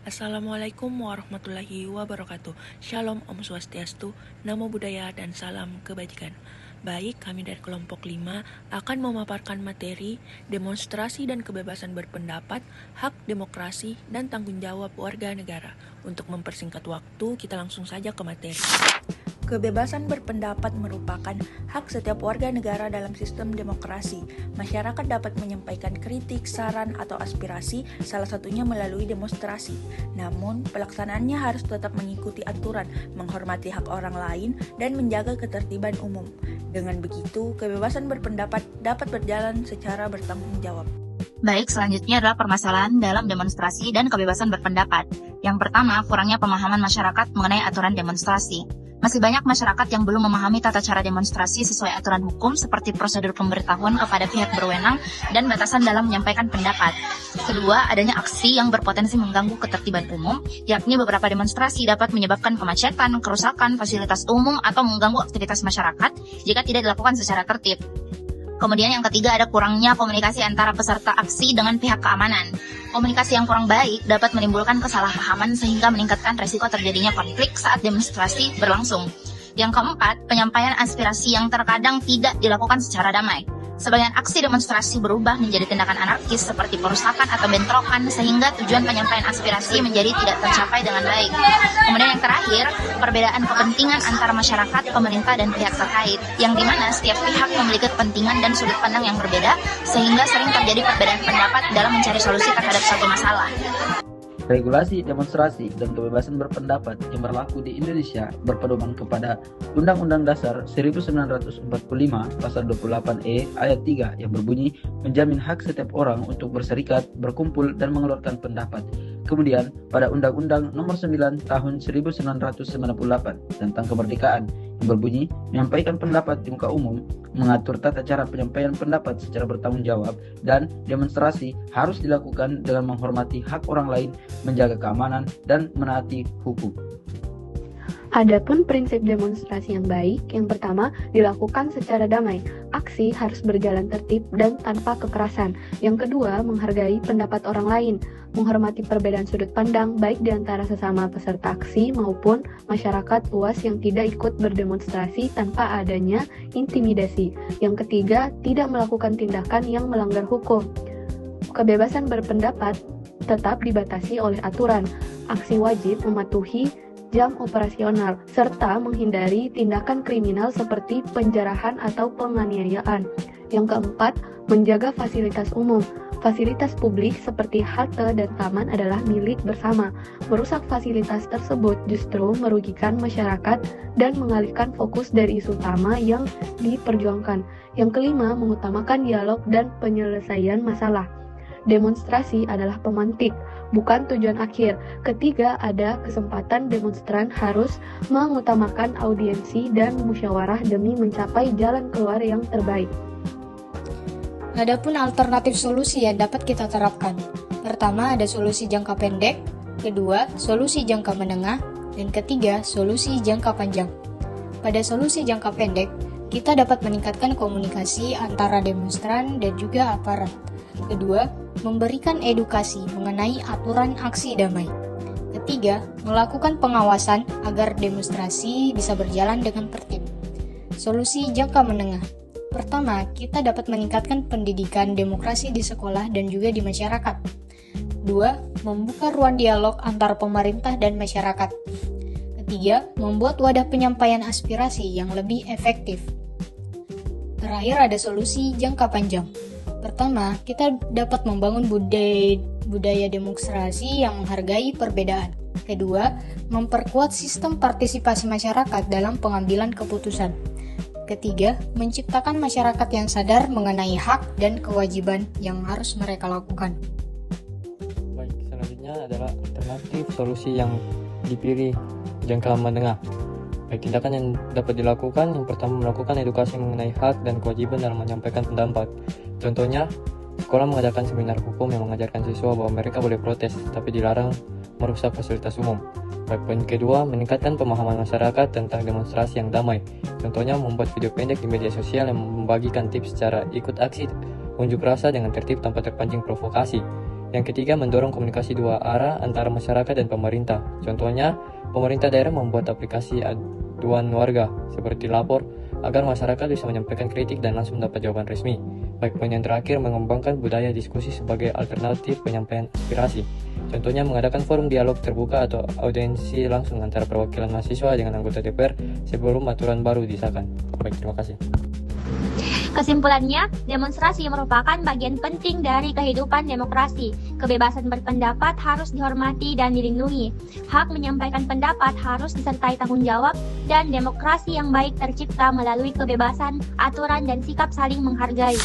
Assalamualaikum warahmatullahi wabarakatuh. Shalom, Om Swastiastu, Namo Buddhaya, dan salam kebajikan. Baik, kami dari kelompok 5 akan memaparkan materi demonstrasi dan kebebasan berpendapat, hak demokrasi, dan tanggung jawab warga negara. Untuk mempersingkat waktu, kita langsung saja ke materi. Kebebasan berpendapat merupakan hak setiap warga negara dalam sistem demokrasi. Masyarakat dapat menyampaikan kritik, saran, atau aspirasi, salah satunya melalui demonstrasi. Namun, pelaksanaannya harus tetap mengikuti aturan, menghormati hak orang lain, dan menjaga ketertiban umum. Dengan begitu, kebebasan berpendapat dapat berjalan secara bertanggung jawab. Baik, selanjutnya adalah permasalahan dalam demonstrasi dan kebebasan berpendapat. Yang pertama, kurangnya pemahaman masyarakat mengenai aturan demonstrasi. Masih banyak masyarakat yang belum memahami tata cara demonstrasi sesuai aturan hukum seperti prosedur pemberitahuan kepada pihak berwenang dan batasan dalam menyampaikan pendapat. Kedua, adanya aksi yang berpotensi mengganggu ketertiban umum, yakni beberapa demonstrasi dapat menyebabkan kemacetan, kerusakan fasilitas umum, atau mengganggu aktivitas masyarakat jika tidak dilakukan secara tertib. Kemudian yang ketiga ada kurangnya komunikasi antara peserta aksi dengan pihak keamanan. Komunikasi yang kurang baik dapat menimbulkan kesalahpahaman sehingga meningkatkan resiko terjadinya konflik saat demonstrasi berlangsung. Yang keempat, penyampaian aspirasi yang terkadang tidak dilakukan secara damai. Sebagian aksi demonstrasi berubah menjadi tindakan anarkis seperti perusakan atau bentrokan sehingga tujuan penyampaian aspirasi menjadi tidak tercapai dengan baik. Kemudian yang terakhir, perbedaan kepentingan antara masyarakat, pemerintah, dan pihak terkait, yang dimana setiap pihak memiliki kepentingan dan sudut pandang yang berbeda sehingga sering terjadi perbedaan pendapat dalam mencari solusi terhadap suatu masalah. Regulasi demonstrasi dan kebebasan berpendapat yang berlaku di Indonesia berpedoman kepada Undang-Undang Dasar 1945 Pasal 28E Ayat 3 yang berbunyi menjamin hak setiap orang untuk berserikat, berkumpul, dan mengeluarkan pendapat. Kemudian pada Undang-Undang Nomor 9 Tahun 1998 tentang kemerdekaan yang berbunyi menyampaikan pendapat di muka umum, mengatur tata cara penyampaian pendapat secara bertanggung jawab, dan demonstrasi harus dilakukan dengan menghormati hak orang lain, menjaga keamanan, dan menaati hukum. Adapun prinsip demonstrasi yang baik, yang pertama, dilakukan secara damai. Aksi harus berjalan tertib dan tanpa kekerasan. Yang kedua, menghargai pendapat orang lain, menghormati perbedaan sudut pandang baik di antara sesama peserta aksi maupun masyarakat luas yang tidak ikut berdemonstrasi tanpa adanya intimidasi. Yang ketiga, tidak melakukan tindakan yang melanggar hukum. Kebebasan berpendapat tetap dibatasi oleh aturan. Aksi wajib mematuhi jam operasional, serta menghindari tindakan kriminal seperti penjarahan atau penganiayaan. Yang keempat, menjaga fasilitas umum. Fasilitas publik seperti halte dan taman adalah milik bersama. Merusak fasilitas tersebut justru merugikan masyarakat dan mengalihkan fokus dari isu utama yang diperjuangkan. Yang kelima, mengutamakan dialog dan penyelesaian masalah. Demonstrasi adalah pemantik, bukan tujuan akhir. Ketiga, ada kesempatan demonstran harus mengutamakan audiensi dan musyawarah demi mencapai jalan keluar yang terbaik. Adapun alternatif solusi yang dapat kita terapkan. Pertama, ada solusi jangka pendek, kedua, solusi jangka menengah, dan ketiga, solusi jangka panjang. Pada solusi jangka pendek, kita dapat meningkatkan komunikasi antara demonstran dan juga aparat. Kedua, memberikan edukasi mengenai aturan aksi damai. Ketiga, melakukan pengawasan agar demonstrasi bisa berjalan dengan tertib. Solusi jangka menengah. Pertama, kita dapat meningkatkan pendidikan demokrasi di sekolah dan juga di masyarakat. Dua, membuka ruang dialog antar pemerintah dan masyarakat. Ketiga, membuat wadah penyampaian aspirasi yang lebih efektif. Terakhir ada solusi jangka panjang. Pertama, kita dapat membangun budaya demonstrasi yang menghargai perbedaan. Kedua, memperkuat sistem partisipasi masyarakat dalam pengambilan keputusan. Ketiga, menciptakan masyarakat yang sadar mengenai hak dan kewajiban yang harus mereka lakukan. Baik, selanjutnya adalah alternatif solusi yang dipilih jangka menengah. Baik, tindakan yang dapat dilakukan, yang pertama melakukan edukasi mengenai hak dan kewajiban dalam menyampaikan pendapat. Contohnya, sekolah mengadakan seminar hukum yang mengajarkan siswa bahwa mereka boleh protes, tapi dilarang merusak fasilitas umum. Baik, poin kedua, meningkatkan pemahaman masyarakat tentang demonstrasi yang damai. Contohnya, membuat video pendek di media sosial yang membagikan tips cara ikut aksi unjuk rasa dengan tertib tanpa terpancing provokasi. Yang ketiga, mendorong komunikasi dua arah antara masyarakat dan pemerintah. Contohnya, pemerintah daerah membuat aplikasi aduan warga seperti lapor agar masyarakat bisa menyampaikan kritik dan langsung mendapat jawaban resmi. Baik, poin yang terakhir, mengembangkan budaya diskusi sebagai alternatif penyampaian aspirasi. Contohnya mengadakan forum dialog terbuka atau audiensi langsung antara perwakilan mahasiswa dengan anggota DPR sebelum aturan baru disahkan. Baik, terima kasih. Kesimpulannya, demonstrasi merupakan bagian penting dari kehidupan demokrasi. Kebebasan berpendapat harus dihormati dan dilindungi. Hak menyampaikan pendapat harus disertai tanggung jawab, dan demokrasi yang baik tercipta melalui kebebasan, aturan, dan sikap saling menghargai.